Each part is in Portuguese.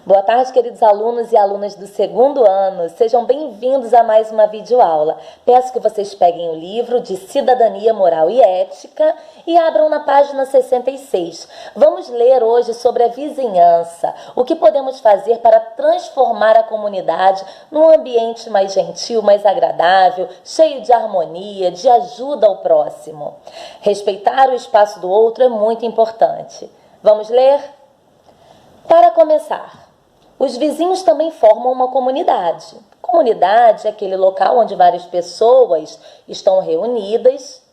Boa tarde, queridos alunos e alunas do segundo ano. Sejam bem-vindos a mais uma videoaula. Peço que vocês peguem o livro de Cidadania, Moral e Ética e abram na página 66. Vamos ler hoje sobre a vizinhança. O que podemos fazer para transformar a comunidade num ambiente mais gentil, mais agradável, cheio de harmonia, de ajuda ao próximo. Respeitar o espaço do outro é muito importante. Vamos ler? Para começar, os vizinhos também formam uma comunidade. Comunidade é aquele local onde várias pessoas estão reunidas,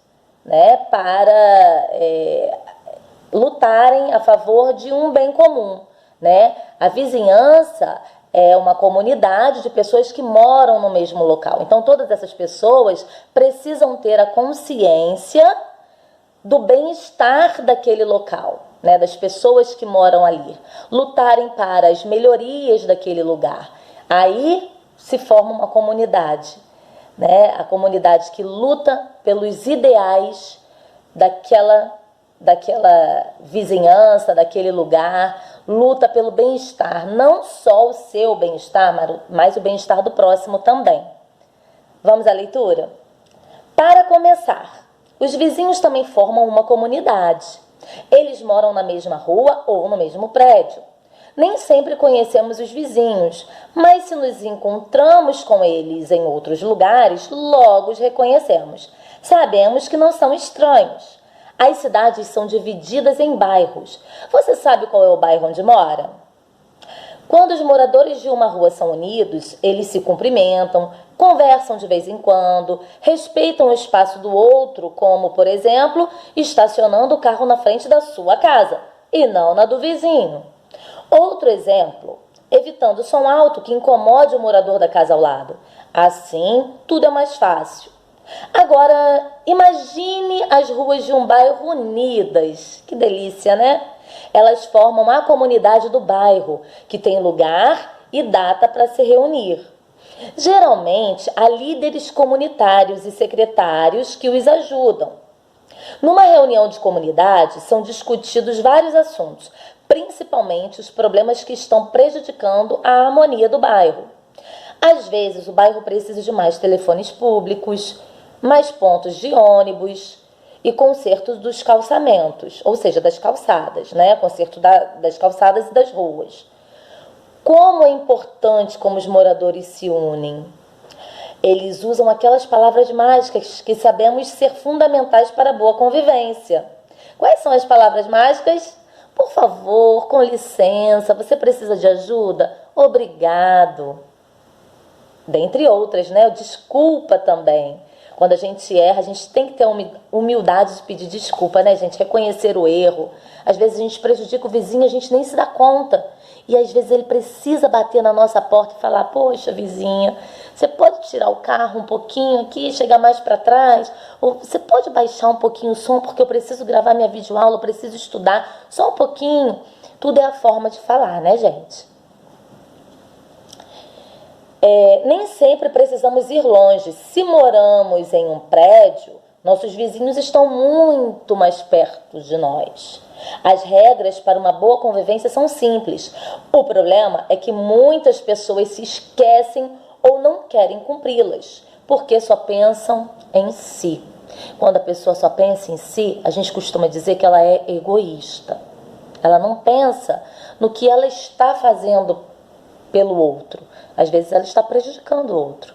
para lutarem a favor de um bem comum. A vizinhança é uma comunidade de pessoas que moram no mesmo local. Então, todas essas pessoas precisam ter a consciência do bem-estar daquele local, das pessoas que moram ali, lutarem para as melhorias daquele lugar. Aí se forma uma comunidade, a comunidade que luta pelos ideais daquela vizinhança, daquele lugar, luta pelo bem-estar, não só o seu bem-estar, mas o bem-estar do próximo também. Vamos à leitura? Para começar, os vizinhos também formam uma comunidade. Eles moram na mesma rua ou no mesmo prédio. Nem sempre conhecemos os vizinhos, mas se nos encontramos com eles em outros lugares, logo os reconhecemos. Sabemos que não são estranhos. As cidades são divididas em bairros. Você sabe qual é o bairro onde mora? Quando os moradores de uma rua são unidos, eles se cumprimentam, conversam de vez em quando, respeitam o espaço do outro, como, por exemplo, estacionando o carro na frente da sua casa e não na do vizinho. Outro exemplo, evitando o som alto que incomode o morador da casa ao lado. Assim, tudo é mais fácil. Agora, imagine as ruas de um bairro unidas. Que delícia, né? Elas formam a comunidade do bairro, que tem lugar e data para se reunir. Geralmente, há líderes comunitários e secretários que os ajudam. Numa reunião de comunidade, são discutidos vários assuntos, principalmente os problemas que estão prejudicando a harmonia do bairro. Às vezes, o bairro precisa de mais telefones públicos, mais pontos de ônibus e consertos dos calçamentos, ou seja, das calçadas, conserto das calçadas e das ruas. Como é importante como os moradores se unem. Eles usam aquelas palavras mágicas que sabemos ser fundamentais para a boa convivência. Quais são as palavras mágicas? Por favor, com licença, você precisa de ajuda? Obrigado. Dentre outras, Desculpa também. Quando a gente erra, a gente tem que ter humildade de pedir desculpa, gente? Reconhecer o erro. Às vezes a gente prejudica o vizinho, a gente nem se dá conta. E às vezes ele precisa bater na nossa porta e falar: poxa, vizinha, você pode tirar o carro um pouquinho aqui, chegar mais para trás? Ou você pode baixar um pouquinho o som, porque eu preciso gravar minha videoaula, eu preciso estudar, só um pouquinho. Tudo é a forma de falar, gente? Nem sempre precisamos ir longe. Se moramos em um prédio, nossos vizinhos estão muito mais perto de nós. As regras para uma boa convivência são simples. O problema é que muitas pessoas se esquecem ou não querem cumpri-las, porque só pensam em si. Quando a pessoa só pensa em si, a gente costuma dizer que ela é egoísta. Ela não pensa no que ela está fazendo pelo outro. Às vezes ela está prejudicando o outro,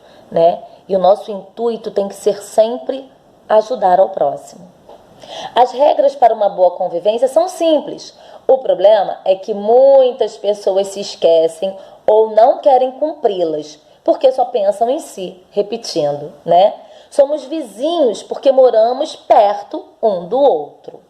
E o nosso intuito tem que ser sempre ajudar ao próximo. As regras para uma boa convivência são simples. O problema é que muitas pessoas se esquecem ou não querem cumpri-las, porque só pensam em si, repetindo, Somos vizinhos porque moramos perto um do outro.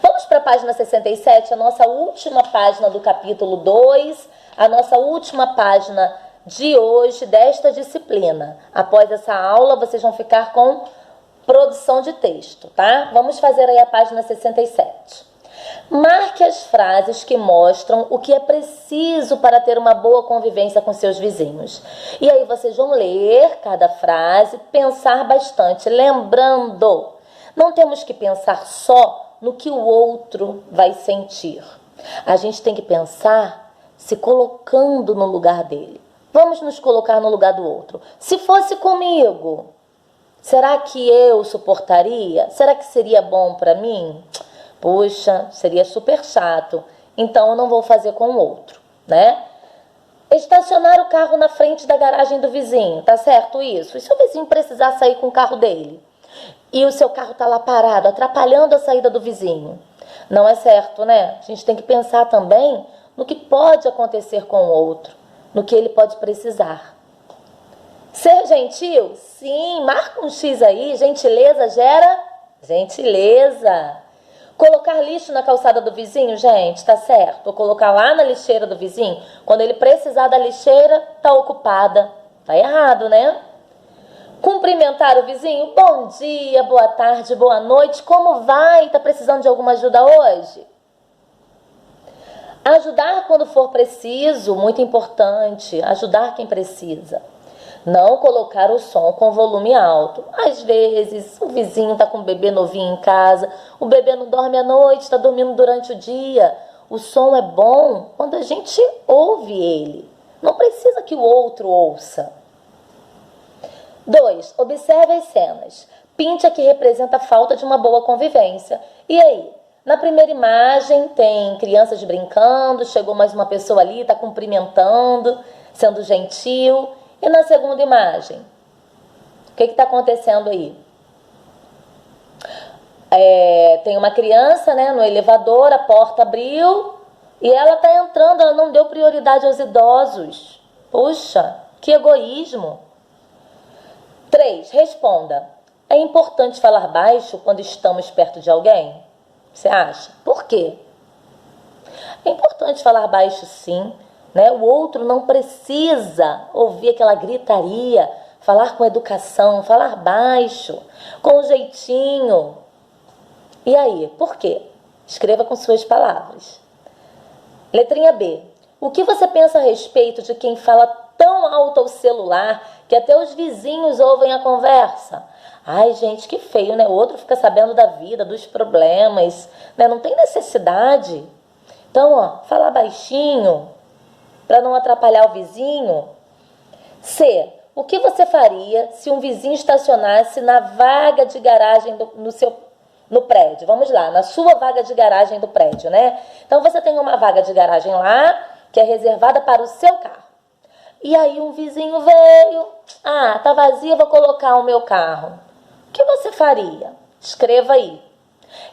Vamos para a página 67, a nossa última página do capítulo 2, a nossa última página de hoje, desta disciplina. Após essa aula, vocês vão ficar com produção de texto, tá? Vamos fazer aí a página 67. Marque as frases que mostram o que é preciso para ter uma boa convivência com seus vizinhos. E aí vocês vão ler cada frase, pensar bastante, lembrando, não temos que pensar só no que o outro vai sentir. A gente tem que pensar se colocando no lugar dele. Vamos nos colocar no lugar do outro. Se fosse comigo, será que eu suportaria? Será que seria bom para mim? Puxa, seria super chato. Então eu não vou fazer com o outro, né? Estacionar o carro na frente da garagem do vizinho, tá certo isso? E se o vizinho precisar sair com o carro dele? E o seu carro tá lá parado, atrapalhando a saída do vizinho? Não é certo, né? A gente tem que pensar também no que pode acontecer com o outro, no que ele pode precisar. Ser gentil? Sim, marca um X aí. Gentileza gera gentileza. Colocar lixo na calçada do vizinho, gente, tá certo? Ou colocar lá na lixeira do vizinho, quando ele precisar da lixeira, tá ocupada. Tá errado, né? Cumprimentar o vizinho, bom dia, boa tarde, boa noite, como vai? Tá precisando de alguma ajuda hoje? Ajudar quando for preciso, muito importante, ajudar quem precisa. Não colocar o som com volume alto. Às vezes, o vizinho está com um bebê novinho em casa, o bebê não dorme à noite, está dormindo durante o dia. O som é bom quando a gente ouve ele. Não precisa que o outro ouça. 2. Observe as cenas. Pinte a que representa a falta de uma boa convivência. E aí? Na primeira imagem tem crianças brincando, chegou mais uma pessoa ali, está cumprimentando, sendo gentil. E na segunda imagem, o que está acontecendo aí? Tem uma criança, né, no elevador, a porta abriu e ela está entrando, ela não deu prioridade aos idosos. Puxa, que egoísmo. 3. Responda. É importante falar baixo quando estamos perto de alguém? Você acha? Por quê? É importante falar baixo, sim. Né? O outro não precisa ouvir aquela gritaria, falar com educação, falar baixo, com jeitinho. E aí, por quê? Escreva com suas palavras. Letrinha B. O que você pensa a respeito de quem fala tão alto ao celular que até os vizinhos ouvem a conversa? Ai, gente, que feio, né? O outro fica sabendo da vida, dos problemas, né? Não tem necessidade. Então, falar baixinho, para não atrapalhar o vizinho. C. O que você faria se um vizinho estacionasse na vaga de garagem no prédio? Vamos lá, na sua vaga de garagem do prédio, né? Então, você tem uma vaga de garagem lá, que é reservada para o seu carro. E aí, um vizinho veio. Ah, tá vazia, vou colocar o meu carro. O que você faria? Escreva aí.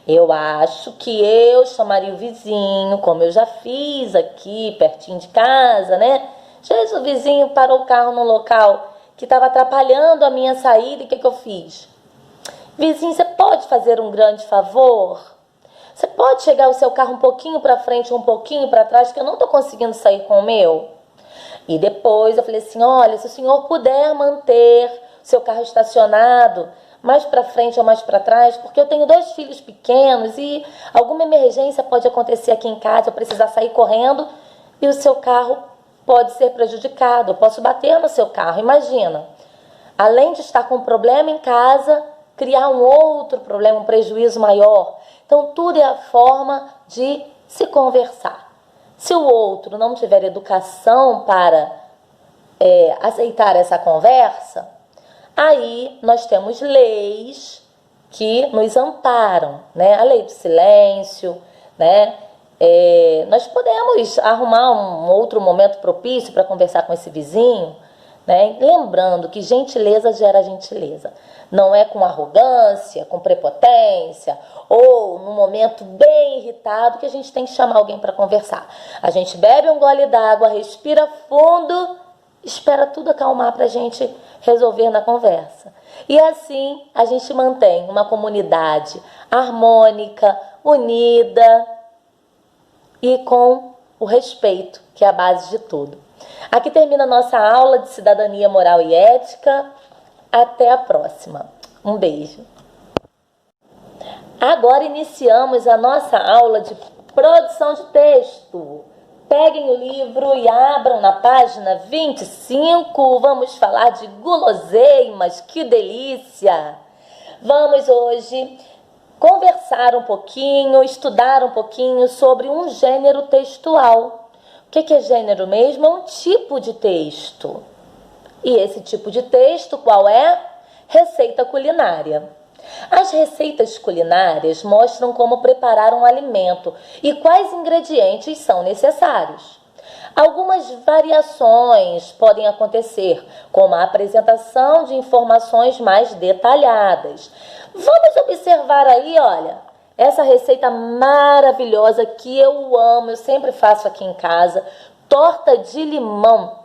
Eu acho que eu chamaria o vizinho, como eu já fiz aqui, pertinho de casa, né? Jesus, o vizinho parou o carro num local que estava atrapalhando a minha saída, e o que eu fiz? Vizinho, você pode fazer um grande favor? Você pode chegar o seu carro um pouquinho para frente, um pouquinho para trás, que eu não estou conseguindo sair com o meu? E depois eu falei assim, olha, se o senhor puder manter o seu carro estacionado mais para frente ou mais para trás, porque eu tenho 2 filhos pequenos e alguma emergência pode acontecer aqui em casa, eu precisar sair correndo e o seu carro pode ser prejudicado, eu posso bater no seu carro, imagina. Além de estar com um problema em casa, criar um outro problema, um prejuízo maior. Então, tudo é a forma de se conversar. Se o outro não tiver educação para aceitar essa conversa, aí nós temos leis que nos amparam, né? A lei do silêncio, né? Nós podemos arrumar um outro momento propício para conversar com esse vizinho, né? Lembrando que gentileza gera gentileza. Não é com arrogância, com prepotência ou num momento bem irritado que a gente tem que chamar alguém para conversar. A gente bebe um gole d'água, respira fundo, espera tudo acalmar para a gente resolver na conversa. E assim a gente mantém uma comunidade harmônica, unida e com o respeito, que é a base de tudo. Aqui termina a nossa aula de cidadania moral e ética. Até a próxima. Um beijo. Agora iniciamos a nossa aula de produção de texto. Peguem o livro e abram na página 25. Vamos falar de guloseimas. Que delícia! Vamos hoje conversar um pouquinho, estudar um pouquinho sobre um gênero textual. que é gênero mesmo? É um tipo de texto. E esse tipo de texto, qual é? Receita culinária. As receitas culinárias mostram como preparar um alimento e quais ingredientes são necessários. Algumas variações podem acontecer, como a apresentação de informações mais detalhadas. Vamos observar aí, olha, essa receita maravilhosa que eu amo, eu sempre faço aqui em casa, torta de limão.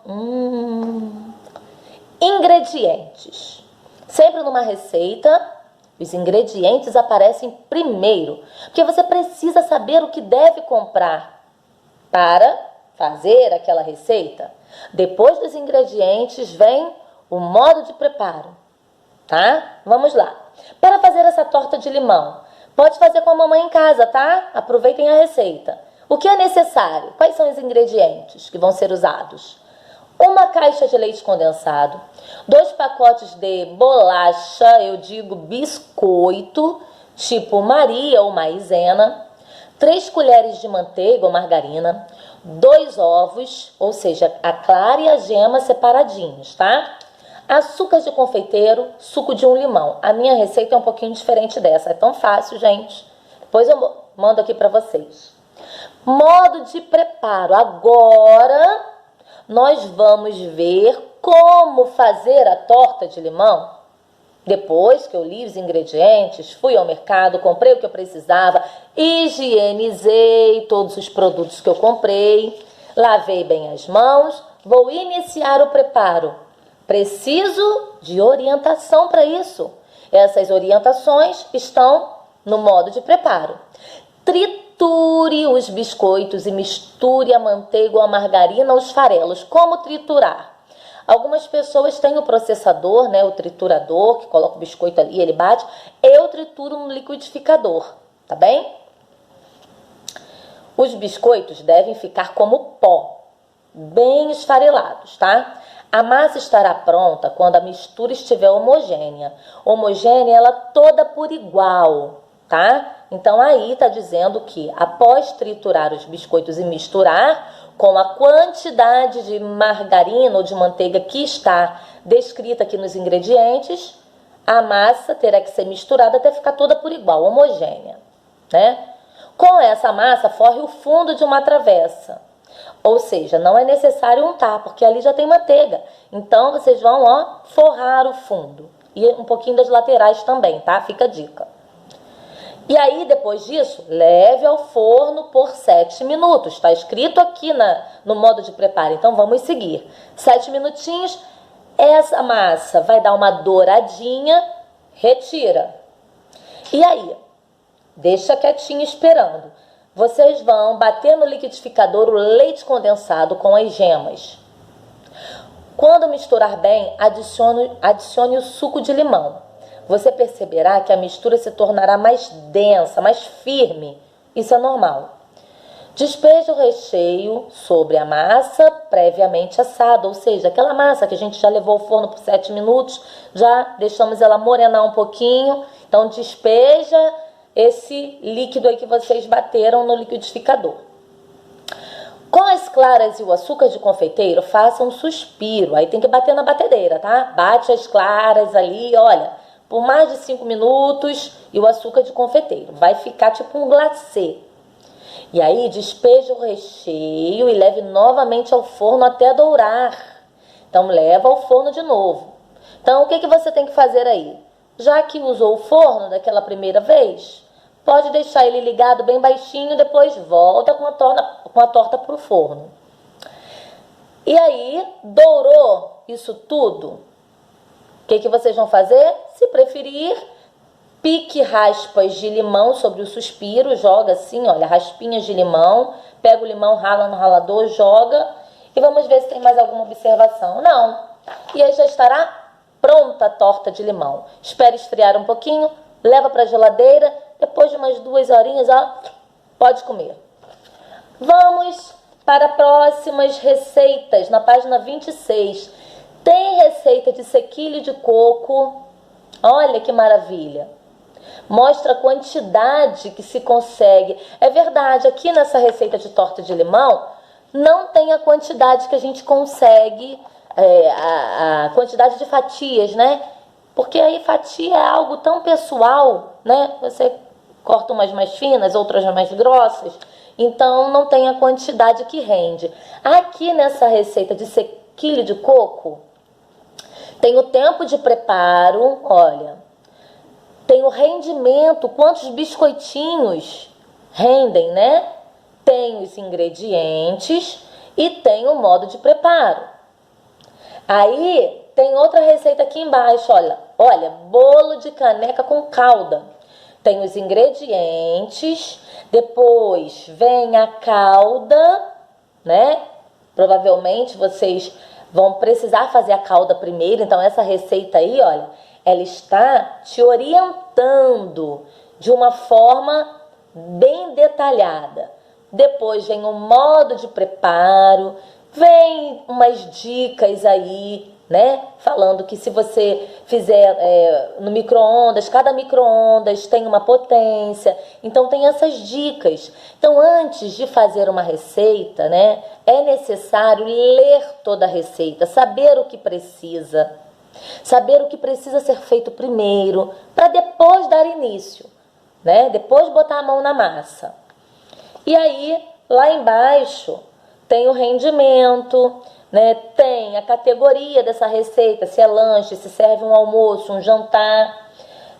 Ingredientes. Sempre numa receita, os ingredientes aparecem primeiro, porque você precisa saber o que deve comprar para fazer aquela receita. Depois dos ingredientes vem o modo de preparo, tá? Vamos lá. Para fazer essa torta de limão, pode fazer com a mamãe em casa, tá? Aproveitem a receita. O que é necessário? Quais são os ingredientes que vão ser usados? Uma caixa de leite condensado, 2 pacotes de bolacha, eu digo biscoito, tipo Maria ou maisena, 3 colheres de manteiga ou margarina, 2 ovos, ou seja, a clara e a gema separadinhos, tá? Açúcar de confeiteiro, suco de um limão. A minha receita é um pouquinho diferente dessa, é tão fácil, gente. Depois eu mando aqui para vocês. Modo de preparo. Agora nós vamos ver como fazer a torta de limão. Depois que eu li os ingredientes, fui ao mercado, comprei o que eu precisava, higienizei todos os produtos que eu comprei, lavei bem as mãos, vou iniciar o preparo. Preciso de orientação para isso. Essas orientações estão no modo de preparo. Triture os biscoitos e misture a manteiga ou a margarina ou os farelos. Como triturar? Algumas pessoas têm o processador, né, o triturador, que coloca o biscoito ali, ele bate. Eu trituro no liquidificador, tá bem? Os biscoitos devem ficar como pó, bem esfarelados, tá? A massa estará pronta quando a mistura estiver homogênea. Homogênea, ela toda por igual, tá? Então, aí está dizendo que após triturar os biscoitos e misturar com a quantidade de margarina ou de manteiga que está descrita aqui nos ingredientes, a massa terá que ser misturada até ficar toda por igual, homogênea, né? Com essa massa, forre o fundo de uma travessa. Ou seja, não é necessário untar, porque ali já tem manteiga. Então, vocês vão, ó, forrar o fundo. E um pouquinho das laterais também, tá? Fica a dica. E aí, depois disso, leve ao forno por 7 minutos. Está escrito aqui no modo de preparo. Então, vamos seguir. 7 minutinhos. Essa massa vai dar uma douradinha. Retira. E aí, deixa quietinho esperando. Vocês vão bater no liquidificador o leite condensado com as gemas. Quando misturar bem, adicione o suco de limão. Você perceberá que a mistura se tornará mais densa, mais firme. Isso é normal. Despeje o recheio sobre a massa previamente assada, ou seja, aquela massa que a gente já levou ao forno por 7 minutos, já deixamos ela morenar um pouquinho. Então, despeja esse líquido aí que vocês bateram no liquidificador. Com as claras e o açúcar de confeiteiro, faça um suspiro. Aí tem que bater na batedeira, tá? Bate as claras ali, olha, por mais de 5 minutos e o açúcar de confeiteiro. Vai ficar tipo um glacê. E aí despeje o recheio e leve novamente ao forno até dourar. Então leva ao forno de novo. Então o que você tem que fazer aí? Já que usou o forno daquela primeira vez, pode deixar ele ligado bem baixinho, depois volta com a torta para o forno. E aí, dourou isso tudo? O que vocês vão fazer? Se preferir, pique raspas de limão sobre o suspiro, joga assim, olha, raspinhas de limão, pega o limão, rala no ralador, joga e vamos ver se tem mais alguma observação. Não. E aí já estará pronta a torta de limão. Espere esfriar um pouquinho, leva para a geladeira, depois de umas 2 horinhas, ó, pode comer. Vamos para próximas receitas, na página 26. Tem receita de sequilho de coco. Olha que maravilha. Mostra a quantidade que se consegue. É verdade, aqui nessa receita de torta de limão, não tem a quantidade que a gente consegue, a quantidade de fatias, né? Porque aí fatia é algo tão pessoal, né? Você corta umas mais finas, outras mais grossas, então não tem a quantidade que rende. Aqui nessa receita de sequilho de coco, tem o tempo de preparo, olha, tem o rendimento, quantos biscoitinhos rendem, né? Tem os ingredientes e tem o modo de preparo. Aí tem outra receita aqui embaixo, olha, bolo de caneca com calda. Tem os ingredientes, depois vem a calda, né? Provavelmente vocês vão precisar fazer a calda primeiro, então essa receita aí, olha, ela está te orientando de uma forma bem detalhada. Depois vem o modo de preparo, vem umas dicas aí, né? Falando que se você fizer no micro-ondas, cada micro-ondas tem uma potência. Então tem essas dicas. Então antes de fazer uma receita, né? É necessário ler toda a receita, saber o que precisa. Saber o que precisa ser feito primeiro, para depois dar início, né? Depois botar a mão na massa. E aí, lá embaixo, tem o rendimento, né? Tem a categoria dessa receita, se é lanche, se serve um almoço, um jantar,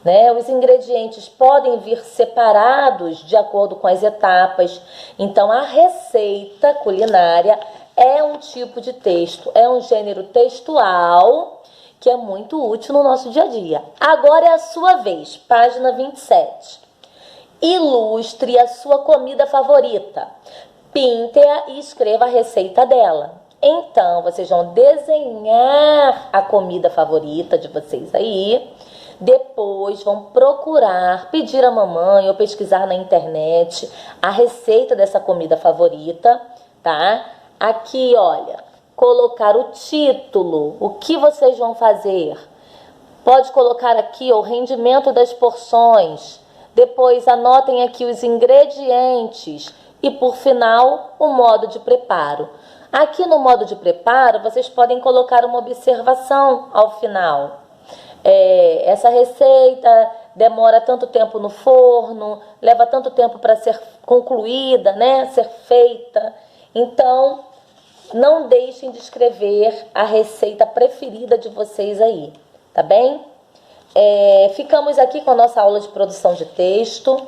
né? Os ingredientes podem vir separados de acordo com as etapas. Então, a receita culinária é um tipo de texto, é um gênero textual que é muito útil no nosso dia a dia. Agora é a sua vez, página 27. Ilustre a sua comida favorita. Pinte-a e escreva a receita dela. Então, vocês vão desenhar a comida favorita de vocês aí. Depois vão procurar, pedir à mamãe ou pesquisar na internet a receita dessa comida favorita, tá? Aqui, olha, colocar o título, o que vocês vão fazer. Pode colocar aqui o rendimento das porções. Depois anotem aqui os ingredientes e, por final, o modo de preparo. Aqui no modo de preparo, vocês podem colocar uma observação ao final. Essa receita demora tanto tempo no forno, leva tanto tempo para ser concluída, né? Ser feita. Então, não deixem de escrever a receita preferida de vocês aí, tá bem? Ficamos aqui com a nossa aula de produção de texto,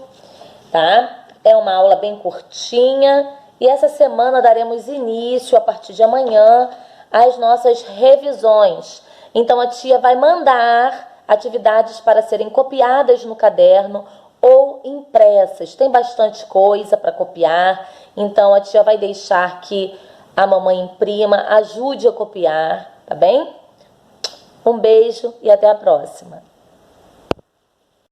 tá? É uma aula bem curtinha e essa semana daremos início, a partir de amanhã, às nossas revisões. Então, a tia vai mandar atividades para serem copiadas no caderno ou impressas. Tem bastante coisa para copiar, então a tia vai deixar que a mamãe imprima, ajude a copiar, tá bem? Um beijo e até a próxima.